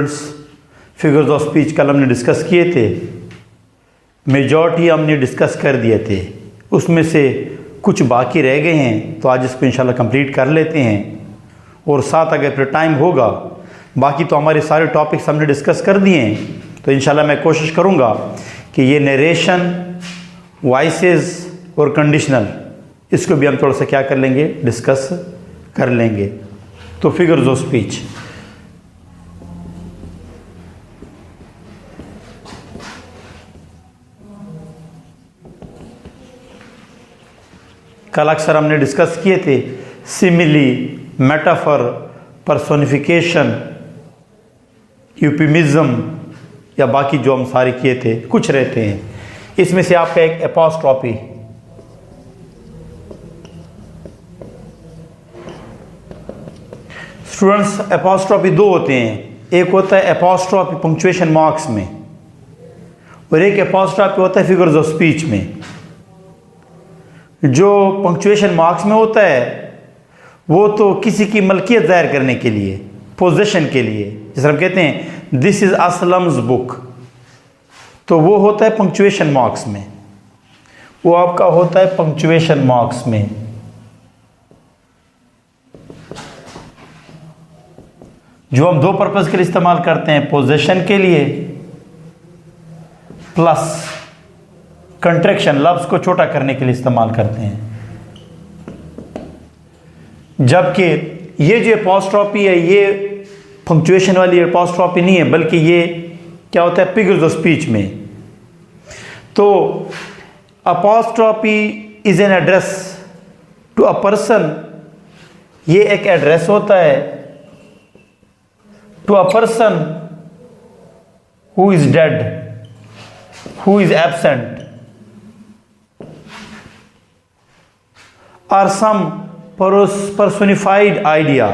Students, figures of speech कल हमने discuss किए थे, मेजॉरिटी हमने डिस्कस कर दिए थे, उसमें से कुछ बाकी रह गए हैं तो आज इसको इंशाल्लाह कंप्लीट कर लेते हैं। और साथ अगर फिर टाइम होगा, बाकी तो हमारे सारे टॉपिक्स हमने डिस्कस कर दिए हैं, तो इंशाल्लाह मैं कोशिश करूँगा कि ये नरेशन, वॉइसेस और कंडीशनल, इसको भी हम थोड़ा सा क्या कर लेंगे, डिस्कस कर लेंगे। तो फिगर्स ऑफ स्पीच, कल अक्सर हमने डिस्कस किए थे सिमिली, मेटाफर, पर्सोनिफिकेशन, यूपिमिज्म या बाकी जो हम सारे किए थे, कुछ रहते हैं। इसमें से आपका एक एपोस्ट्रोफी, स्टूडेंट्स एपोस्ट्रोफी दो होते हैं, एक होता है एपोस्ट्रोफी पंक्चुएशन मार्क्स में और एक एपोस्ट्रोफी होता है फिगर्स ऑफ स्पीच में। जो पंक्चुएशन मार्क्स में होता है वो तो किसी की मलकियत जाहिर करने के लिए, पोजेशन के लिए, जैसे हम कहते हैं दिस इज असलम्स बुक, तो वो होता है पंक्चुएशन मार्क्स में, वो आपका होता है पंक्चुएशन मार्क्स में। जो हम दो पर्पस के लिए इस्तेमाल करते हैं, पोजेशन के लिए प्लस कंट्रैक्शन, लफ्ज को छोटा करने के लिए इस्तेमाल करते हैं। जबकि ये जो एपोस्ट्रोफी है ये पंक्चुएशन वाली एपोस्ट्रोफी नहीं है, बल्कि ये क्या होता है फिगर्स ऑफ स्पीच में। तो apostrophe is an address to a person, ये एक एड्रेस होता है to a person who is dead, who is absent, or some personified idea।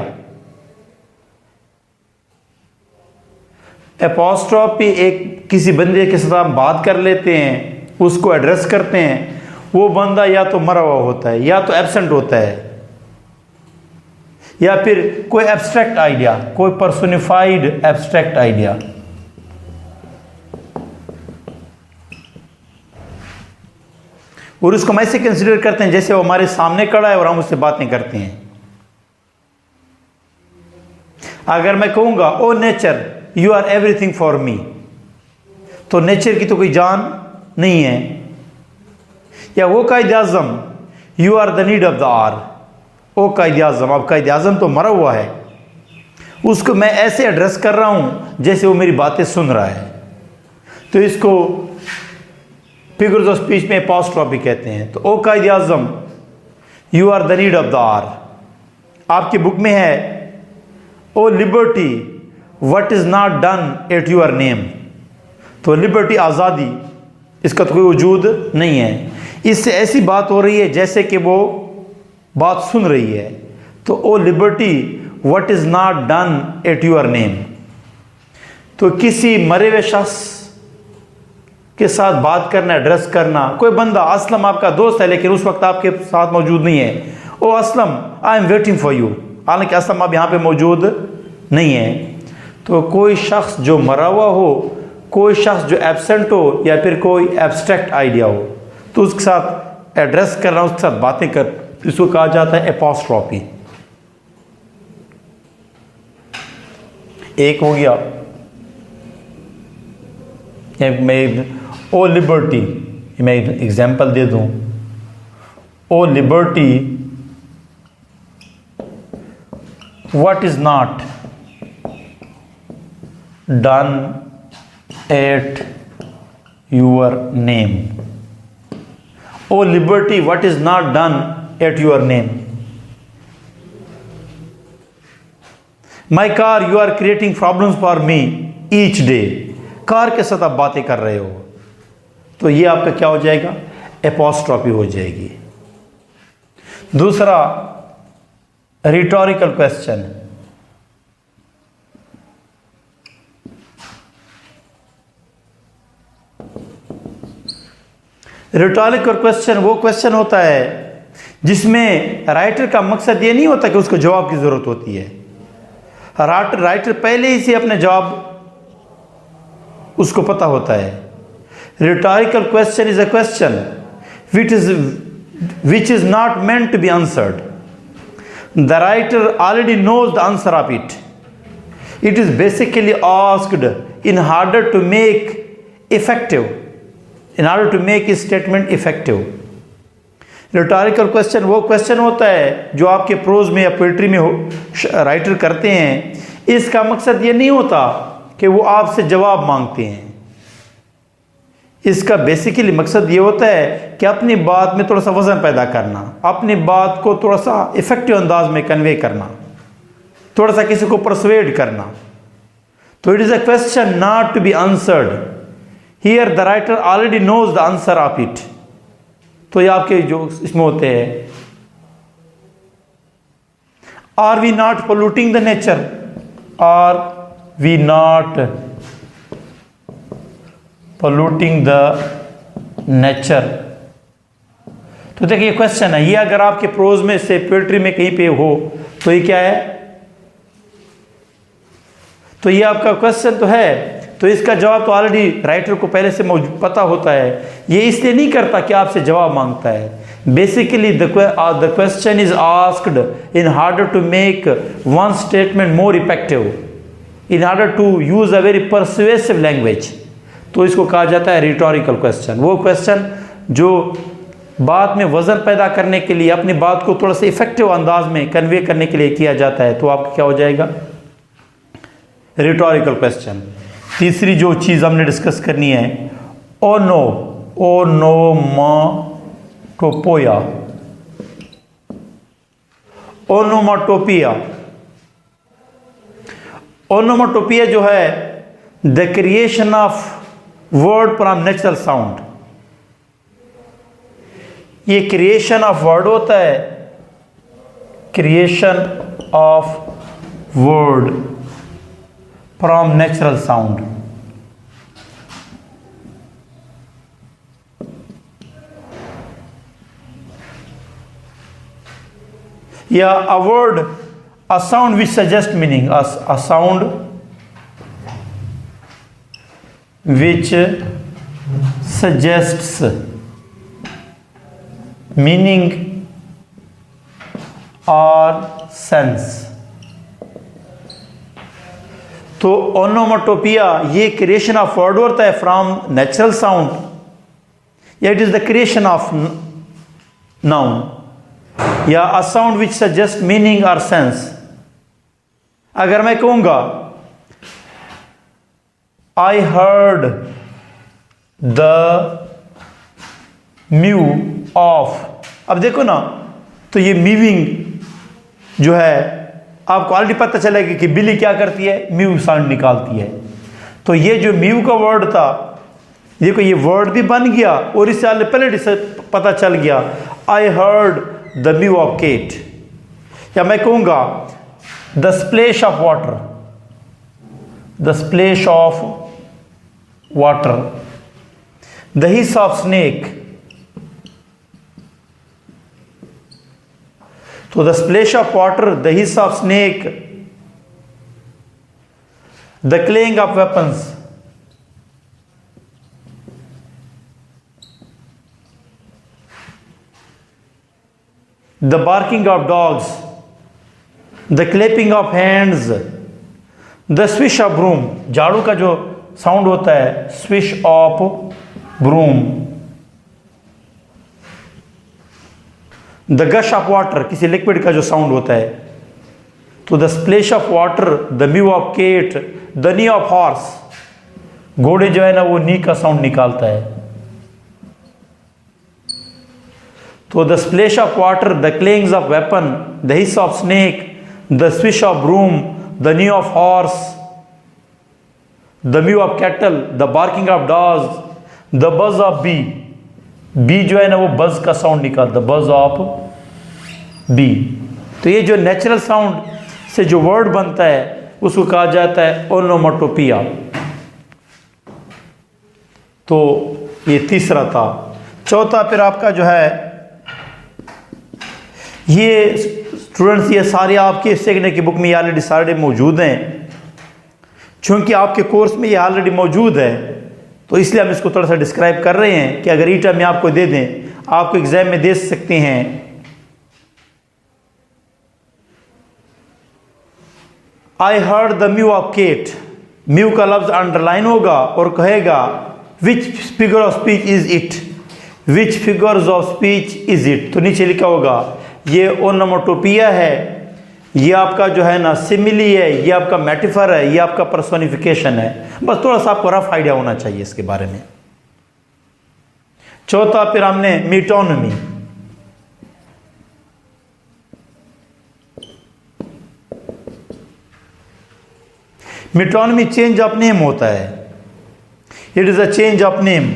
Apostrophe एक किसी बंदे के साथ हम बात कर लेते हैं, उसको एड्रेस करते हैं, वो बंदा या तो मरा हुआ होता है या तो एब्सेंट होता है या फिर कोई एब्स्ट्रैक्ट आइडिया, कोई पर्सोनिफाइड एब्स्ट्रैक्ट आइडिया। और उसको हम ऐसे कंसिडर करते हैं जैसे वो हमारे सामने खड़ा है और हम उससे बातें करते हैं। अगर मैं कहूंगा O nature you are everything for me, तो नेचर की तो कोई जान नहीं है। या वो Quaid Azam you are the need of the hour, O Quaid Azam, अब कायद आज़म तो मरा हुआ है, उसको मैं ऐसे एड्रेस कर रहा हूं जैसे वो मेरी बातें सुन रहा है। तो इसको फिगर्स ऑफ स्पीच में एपोस्ट्रोफी कहते हैं। तो O Quaid Azam you are the need of the hour. आपकी बुक में है O liberty what is not done at your name, तो लिबर्टी आज़ादी, इसका तो कोई वजूद नहीं है। इससे ऐसी बात हो रही है जैसे कि वो बात सुन रही है। तो O liberty what is not done at your name, तो किसी मरे हुए शख्स के साथ बात करना, एड्रेस करना। कोई बंदा, असलम आपका दोस्त है लेकिन उस वक्त आपके साथ मौजूद नहीं है, O Aslam I am waiting for you, हालांकि असलम अब यहाँ पे मौजूद नहीं है। तो कोई शख्स जो मरा हुआ हो, कोई शख्स जो एब्सेंट हो या फिर कोई एब्स्ट्रैक्ट आइडिया हो, तो उसके साथ एड्रेस करना, उसके साथ बातें कर, इसको कहा जाता है एपोस्ट्रोफी। एक हो गया मैं ओ लिबर्टी, मैं एग्जाम्पल दे दूं, O liberty what is not done at your name, O liberty what is not done at your name. My car you are creating problems for me each day, car के साथ आप बातें कर रहे हो, तो ये आपका क्या हो जाएगा, एपोस्ट्रोफी हो जाएगी। दूसरा रिटोरिकल क्वेश्चन, रिटोरिकल क्वेश्चन वो क्वेश्चन होता है जिसमें राइटर का मकसद ये नहीं होता कि उसको जवाब की जरूरत होती है। राइटर पहले ही से अपने जवाब उसको पता होता है। Rhetorical question is a question which is not meant to be answered. The writer already knows the answer of it. It is basically asked in order to make effective, in order to make his statement effective. Rhetorical question वो question होता है जो आपके pros में या poetry में writer करते हैं। इसका मकसद ये नहीं होता कि वो आपसे जवाब मांगते हैं। इसका बेसिकली मकसद ये होता है कि अपनी बात में थोड़ा सा वजन पैदा करना, अपनी बात को थोड़ा सा इफेक्टिव अंदाज में कन्वे करना, थोड़ा सा किसी को परसुएड करना। तो it is a question not to be answered, here the writer already knows the answer of it. तो ये आपके जो इसमें होते हैं, are we not polluting the nature, are we not polluting the nature. तो देखिए ये क्वेश्चन है, ये अगर आपके प्रोज में से पोएट्री में कहीं पे हो तो ये क्या है, तो ये आपका क्वेश्चन तो है, तो इसका जवाब तो ऑलरेडी राइटर को पहले से पता होता है। ये इसलिए नहीं करता कि आपसे जवाब मांगता है। Basically the question is asked in order to make one statement more effective, in order to use a very persuasive language. तो इसको कहा जाता है रिटोरिकल क्वेश्चन। वो क्वेश्चन जो बात में वजन पैदा करने के लिए, अपनी बात को थोड़ा सा इफेक्टिव अंदाज में कन्वे करने के लिए किया जाता है, तो आपका क्या हो जाएगा, रिटोरिकल क्वेश्चन। तीसरी जो चीज़ हमने डिस्कस करनी है, ओनोमाटोपोया, ओनोमाटोपिया। ओनोमाटोपिया जो है the creation of word from natural sound. ये क्रिएशन ऑफ वर्ड होता है, creation of word from natural sound. या a word, a sound which suggest meaning, a sound which suggests meaning or sense। तो ओनोमाटोपिया ये creation of word होता है from natural sound, या it is the creation of noun, या a sound which suggest meaning और sense. अगर मैं कहूंगा I heard the mew of, अब देखो ना, तो ये मीविंग जो है आपको ऑलरेडी पता चलेगा कि बिल्ली क्या करती है, म्यू साउंड निकालती है। तो ये जो म्यू का वर्ड था, देखो ये वर्ड भी बन गया और इससे पहले से पता चल गया, I heard the mu of cat. या मैं कहूँगा the splash of water, the splash of water, the hiss of snake. तो the splash of water, the hiss of snake, the clang of weapons, the barking of dogs, the clapping of hands, the swish of broom, झाड़ू का जो sound होता है, swish of broom, the gush of water, किसी liquid का जो sound होता है, तो the splash of water, the mu of cat, the neigh of horse, घोड़े जो है ना वो नी का साउंड निकालता है। तो the splash of water, the clangs of weapon, the hiss of snake, the swish of broom, the neigh of horse, the mu of cattle, the barking of dogs, the buzz of bee, bee जो है ना वो बज का sound निकालता, the buzz of B. तो ये जो नेचुरल साउंड से जो वर्ड बनता है उसको कहा जाता है ओनोमाटोपिया। तो ये तीसरा था। चौथा फिर आपका जो है, ये स्टूडेंट्स ये सारे आपके सीखने की बुक में ऑलरेडी सारे मौजूद हैं। चूँकि आपके कोर्स में ये ऑलरेडी मौजूद है तो इसलिए हम इसको थोड़ा सा डिस्क्राइब कर रहे हैं कि अगर ईटा में आपको दे दें, आपको एग्जाम में दे सकते हैं। I heard the mu of cat, mew का लफ्ज अंडरलाइन होगा और कहेगा which figure of speech is it, which figures of speech is it. तो नीचे लिखा होगा ये ओनोमोटोपिया है, ये आपका जो है ना सिमिली है, ये आपका मेटाफर है, ये आपका पर्सोनिफिकेशन है। बस थोड़ा सा आपको रफ आइडिया होना चाहिए इसके बारे में। चौथा फिर हमने मीटोनमी। मीटोनमी चेंज ऑफ नेम होता है, it is a change of name.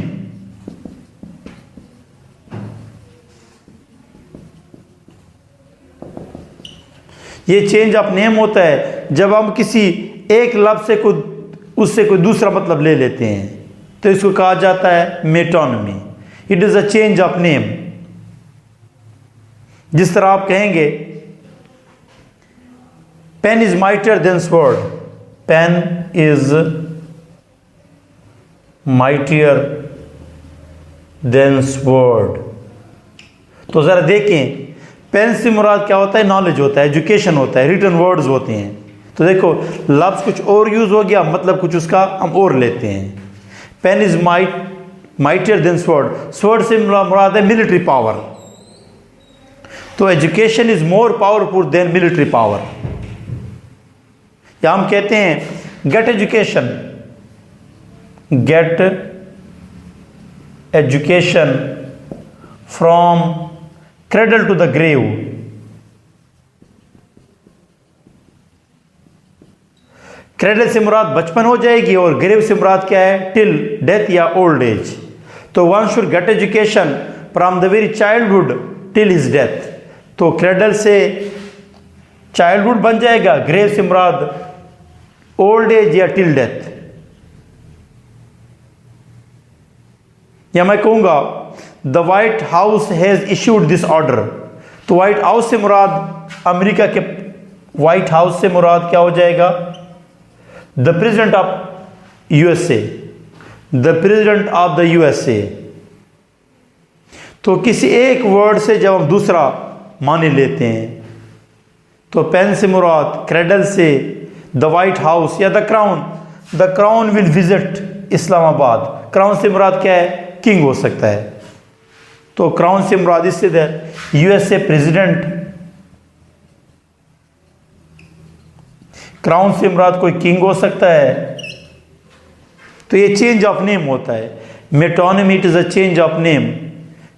ये चेंज ऑफ नेम होता है जब हम किसी एक लफ्ज से उससे कोई दूसरा मतलब ले लेते हैं तो इसको कहा जाता है metonymy. It is a change of name. जिस तरह आप कहेंगे pen is mightier than sword, pen is mightier than sword. तो जरा देखें पेन से मुराद क्या होता है, नॉलेज होता है, एजुकेशन होता है, रिटन वर्ड्स होते हैं। तो देखो लफ्ज कुछ और यूज हो गया, मतलब कुछ उसका हम और लेते हैं। Pen is mightier than sword, sword से मुराद है मिलिट्री पावर। तो education is more powerful than military power. या हम कहते हैं get education, get education from cradle to the grave. Cradle से मुराद बचपन हो जाएगी और ग्रेव से मुराद क्या है, टिल डेथ या ओल्ड एज। तो one should get education from the very childhood till his death. तो क्रेडल से चाइल्डहुड बन जाएगा, ग्रेव से मुराद ओल्ड एज या टिल डेथ। या मैं कहूंगा the white house has issued this order. तो व्हाइट हाउस से मुराद अमेरिका के व्हाइट हाउस से मुराद क्या हो जाएगा, the president of USA, the president of the USA. तो किसी एक वर्ड से जब हम दूसरा माने लेते हैं तो पेन से मुराद क्रेडल से द व्हाइट हाउस या the crown will visit Islamabad. Crown से मुराद क्या है, किंग हो सकता है। तो क्राउन से मुराद इससे यूएसए प्रेसिडेंट, क्राउन से मुराद कोई किंग हो सकता है। तो ये चेंज ऑफ नेम होता है। Metonymy it is a change of name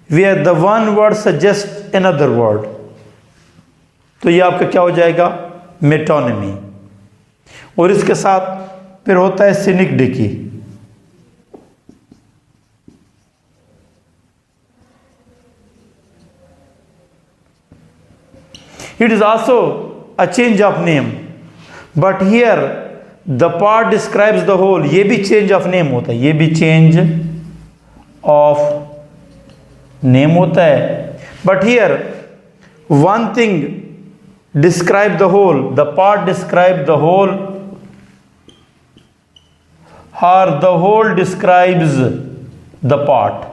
where the one word suggest another word. तो ये आपका क्या हो जाएगा, मेटोनिमी। और इसके साथ फिर होता है सिनिकडिकी। It is also a change of name, but here the part describes the whole। ये भी change of name होता है, ये भी change of name होता है। But here one thing describe the whole, the part describe the whole, or the whole describes the part।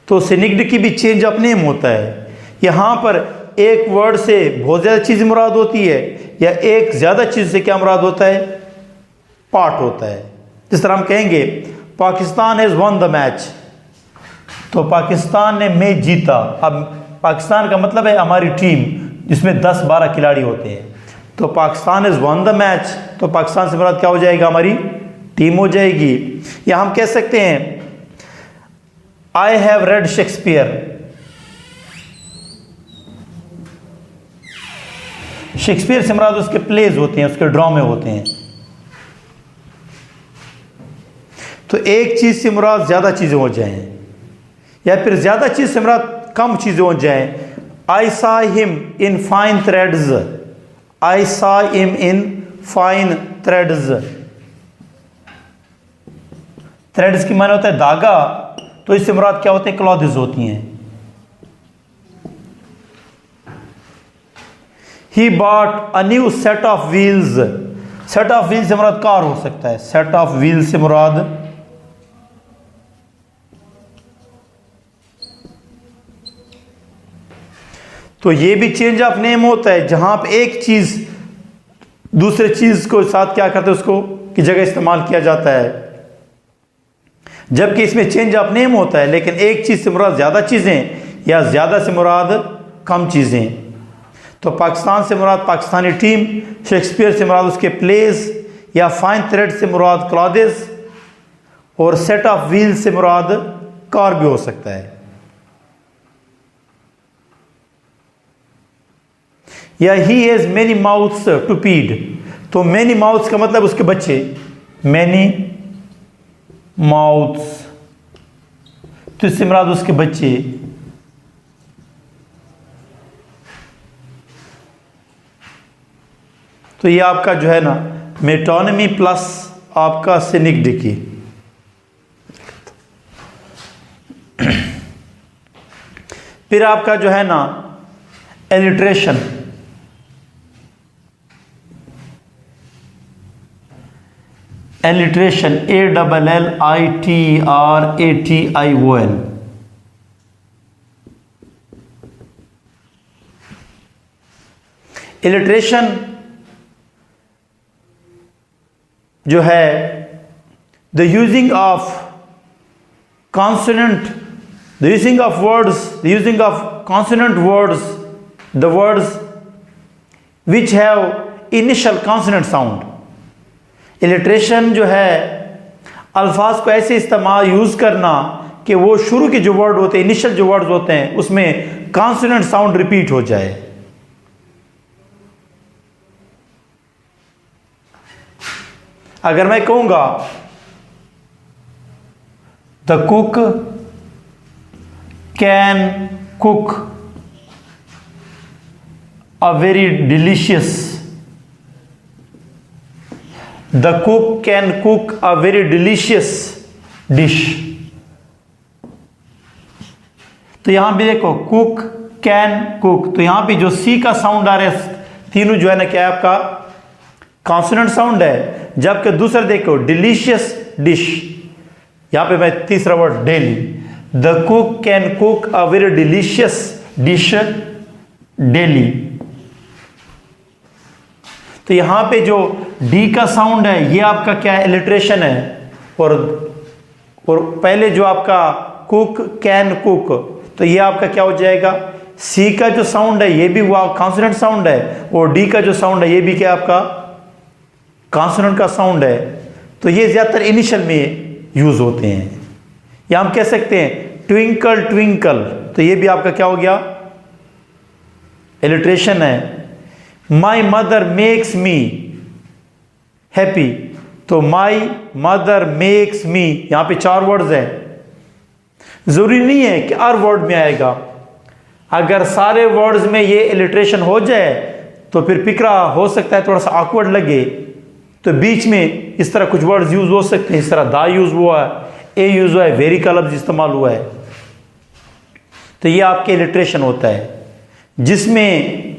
तो सिनिकडिकी भी चेंज ऑफ नेम होता है। यहां पर एक वर्ड से बहुत ज्यादा चीज मुराद होती है या एक ज्यादा चीज से क्या मुराद होता है, पार्ट होता है। जिस तरह हम कहेंगे Pakistan has one the match, तो पाकिस्तान ने मैच जीता। अब पाकिस्तान का मतलब है हमारी टीम जिसमें 10-12 खिलाड़ी होते हैं। तो Pakistan has one the match, तो पाकिस्तान से मुराद क्या हो जाएगा, हमारी टीम हो जाएगी। या हम कह सकते हैं I have read Shakespeare. Shakespeare से मुराद उसके प्लेज होते हैं, उसके ड्रामे होते हैं। तो एक चीज से मुराद ज्यादा चीजें हो जाएं या फिर ज्यादा चीज से मुराद कम चीजें हो जाएं। I saw him in fine threads, I saw him in fine threads. Threads की माने होता है धागा, तो इससे मुराद क्या होते हैं, क्लॉथ्स होती हैं। He bought a new set of wheels. Set of wheel से मुराद कार हो सकता है, सेट ऑफ व्हील से मुराद तो ये भी चेंज ऑफ नेम होता है, जहां आप एक चीज दूसरे चीज को साथ क्या करते हैं उसको की जगह इस्तेमाल किया जाता है, जबकि इसमें चेंज ऑफ नेम होता है, लेकिन एक चीज से मुराद ज्यादा चीजें या ज्यादा से मुराद कम चीजें। तो पाकिस्तान से मुराद पाकिस्तानी टीम, शेक्सपियर से मुराद उसके प्लेस, या फाइन थ्रेड से मुराद क्लॉथेस, और सेट ऑफ व्हील से मुराद कार भी हो सकता है। या he has many mouths to feed, तो मेनी माउथ्स का मतलब उसके बच्चे, मेनी माउथ्स, तो इससे मुराद उसके बच्चे। तो ये आपका जो है ना मेटोनिमी प्लस आपका सिनिक फिर आपका जो है ना एलिट्रेशन, एलिट्रेशन ALLITRATION, इलिट्रेशन जो है the using of consonant, the using of words, the using of consonant words, the words which have initial consonant sound. Alliteration जो है अल्फाज को ऐसे इस्तेमाल यूज करना कि वो शुरू के जो वर्ड होते हैं, इनिशियल जो वर्ड्स होते हैं, उसमें कॉन्सोनेंट साउंड रिपीट हो जाए। अगर मैं कहूंगा the cook can cook a very delicious, the cook can cook a very delicious dish. तो यहां भी देखो कुक कैन कुक, तो यहां पे जो सी का साउंड आ रहा है तीनों जो है ना क्या है आपका कॉन्सोनेंट साउंड है, जबकि दूसरा देखो डिलीशियस डिश, यहां पे मैं तीसरा word daily, the cook can cook a very delicious dish daily. तो यहां पे जो डी का साउंड है ये आपका क्या है इलिट्रेशन है, और पहले जो आपका कुक कैन कुक, तो ये आपका क्या हो जाएगा, सी का जो साउंड है ये भी वो कॉन्सोनेंट साउंड है, और डी का जो साउंड है ये भी क्या आपका कॉन्सोनेंट का साउंड है। तो ये ज्यादातर इनिशियल में यूज होते हैं। या हम कह सकते हैं ट्विंकल ट्विंकल, तो ये भी आपका क्या हो गया इलिट्रेशन है। My mother makes me happy, तो माई मदर मेक्स मी, यहां पे 4 वर्ड्स हैं, जरूरी नहीं है कि हर वर्ड में आएगा। अगर सारे वर्ड्स में ये इलिट्रेशन हो जाए तो फिर फिक्रा हो सकता है थोड़ा सा ऑकवर्ड लगे, तो बीच में इस तरह कुछ वर्ड्स यूज हो सकते हैं। इस तरह दा यूज हुआ है, ए यूज हुआ है, वेरी का लफ्ज इस्तेमाल हुआ है, तो ये आपके इलिट्रेशन होता है जिसमें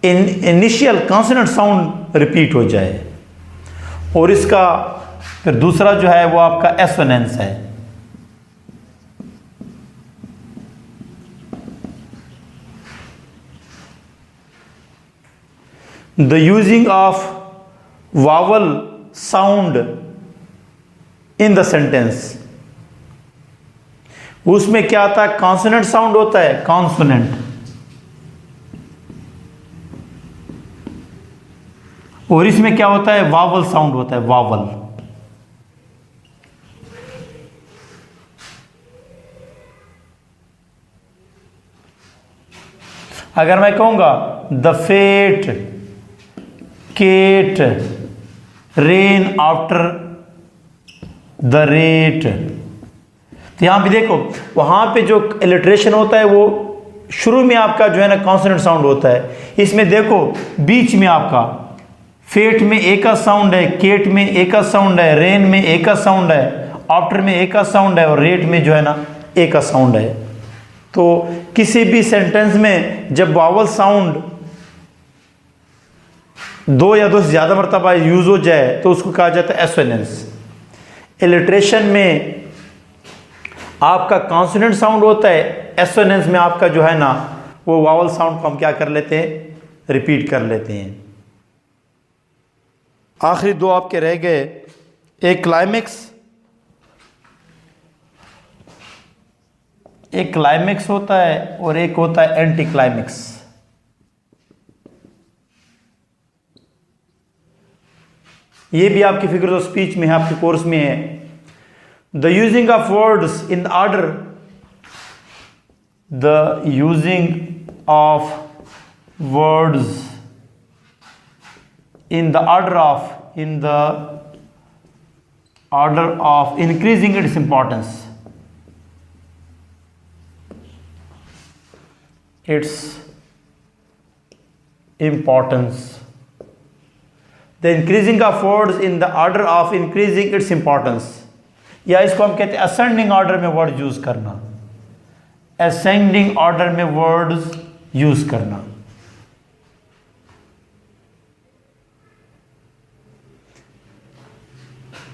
इनिशियल कॉन्सोनेंट साउंड रिपीट हो जाए। और इसका फिर दूसरा जो है वो आपका एसोनेंस है। The using of vowel sound in the sentence, उसमें क्या आता है कॉन्सोनेंट साउंड होता है, कॉन्सोनेंट, और इसमें क्या होता है वावल साउंड होता है, वावल। अगर मैं कहूंगा the fat cat ran after the rat, तो यहां पे देखो वहां पे जो इलिट्रेशन होता है वो शुरू में आपका जो है ना कॉन्सोनेंट साउंड होता है। इसमें देखो बीच में आपका फेट में एक का साउंड है, केट में एक का साउंड है, रेन में एक का साउंड है, आफ्टर में एक का साउंड है, और रेट में जो है ना एक का साउंड है। तो किसी भी सेंटेंस में जब वावल साउंड दो या दो से ज़्यादा मरतबा यूज़ हो जाए तो उसको कहा जाता है एसोनेंस। इलिट्रेशन में आपका कॉन्सोनेंट साउंड होता है, एसोनेंस में आपका जो है ना वो वावल साउंड को हम क्या कर लेते हैं, रिपीट कर लेते हैं। आखिरी दो आपके रह गए, एक क्लाइमेक्स होता है और एक होता है एंटी क्लाइमेक्स। ये भी आपकी फिगर ऑफ स्पीच में है, आपके कोर्स में है। The using of words in order, the using of words in the order of increasing its importance, the increasing of words in the order of increasing its importance, या इसको हम कहते हैं असेंडिंग ऑर्डर में word use करना, ascending order में words use करना।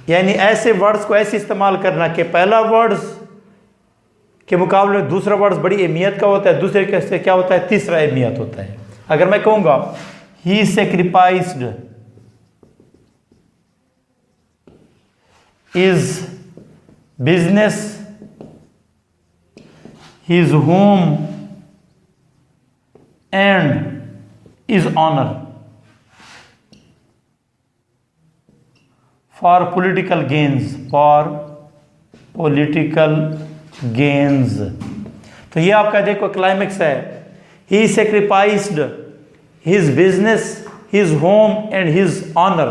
यानी ऐसे वर्ड्स को ऐसे इस्तेमाल करना कि पहला वर्ड्स के मुकाबले में दूसरा वर्ड्स बड़ी अहमियत का होता है, दूसरे के से क्या होता है, तीसरा अहमियत होता है। अगर मैं कहूँगा he sacrificed is business, his home and is honour for political gains, तो ये आपका देखो क्लाइमेक्स है। He sacrificed his business, his home and his honour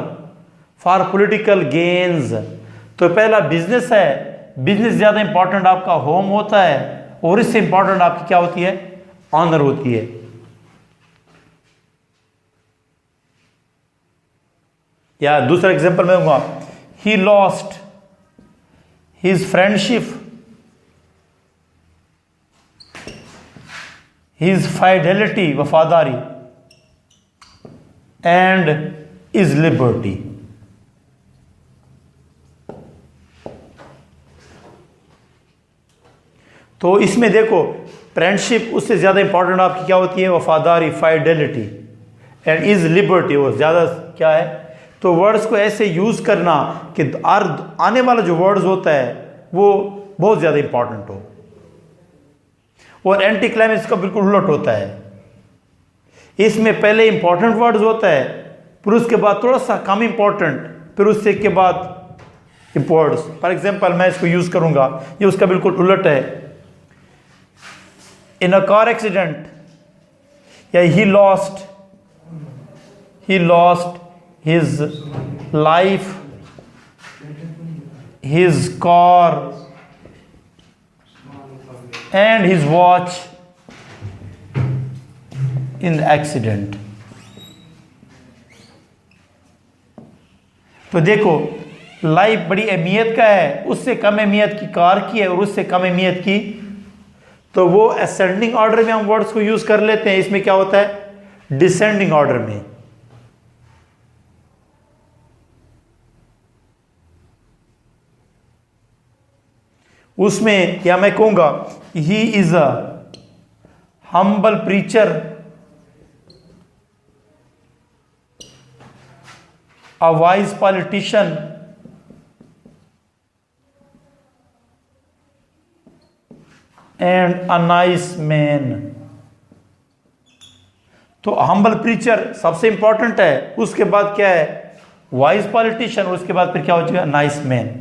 for political gains. तो पहला बिजनेस है, बिजनेस ज़्यादा इंपॉर्टेंट आपका होम होता है और इससे इंपॉर्टेंट आपकी क्या होती है, ऑनर होती है। या दूसरा एग्जांपल मैं दूंगा, he lost his friendship, his fidelity वफादारी एंड इज लिबर्टी। तो इसमें देखो फ्रेंडशिप उससे ज्यादा इंपॉर्टेंट आपकी क्या होती है, वफादारी, फाइडेलिटी एंड इज लिबर्टी, वो ज्यादा क्या है। तो वर्ड्स को ऐसे यूज करना कि आने वाला जो वर्ड्स होता है वो बहुत ज्यादा इंपॉर्टेंट हो, और एंटी क्लाइमेक्स का बिल्कुल उलट होता है। इसमें पहले इंपॉर्टेंट वर्ड्स होता है, फिर उसके बाद थोड़ा सा कम इंपॉर्टेंट, फिर उससे के बाद वर्ड्स। फॉर एग्जांपल मैं इसको यूज करूंगा, ये उसका बिल्कुल उलट है। इन अ कार एक्सीडेंट, या he lost his life, his car and his watch in the accident। तो देखो लाइफ बड़ी अहमियत का है, उससे कम अहमियत की कार की है और उससे कम अहमियत की, तो वो असेंडिंग ऑर्डर में हम वर्ड्स को यूज कर लेते हैं। इसमें क्या होता है, डिसेंडिंग ऑर्डर में। उसमें या मैं कहूंगा he is a humble preacher, a wise politician and a nice man. तो हम्बल प्रीचर सबसे इंपॉर्टेंट है, उसके बाद क्या है, वाइज पॉलिटिशियन, और उसके बाद फिर क्या हो जाएगा, नाइस मैन।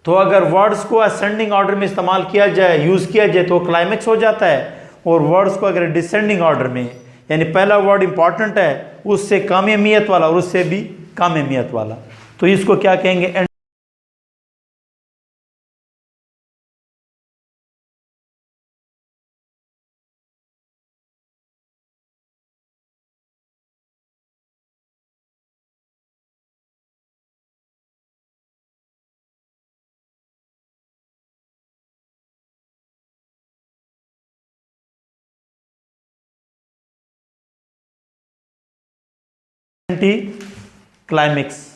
तो अगर वर्ड्स को असेंडिंग ऑर्डर में इस्तेमाल किया जाए, यूज किया जाए, तो क्लाइमेक्स हो जाता है। और वर्ड्स को अगर डिसेंडिंग ऑर्डर में, यानी पहला वर्ड इंपॉर्टेंट है, उससे कम अहमियत वाला और उससे भी कम अहमियत वाला, तो इसको क्या कहेंगे, एंटी क्लाइमेक्स।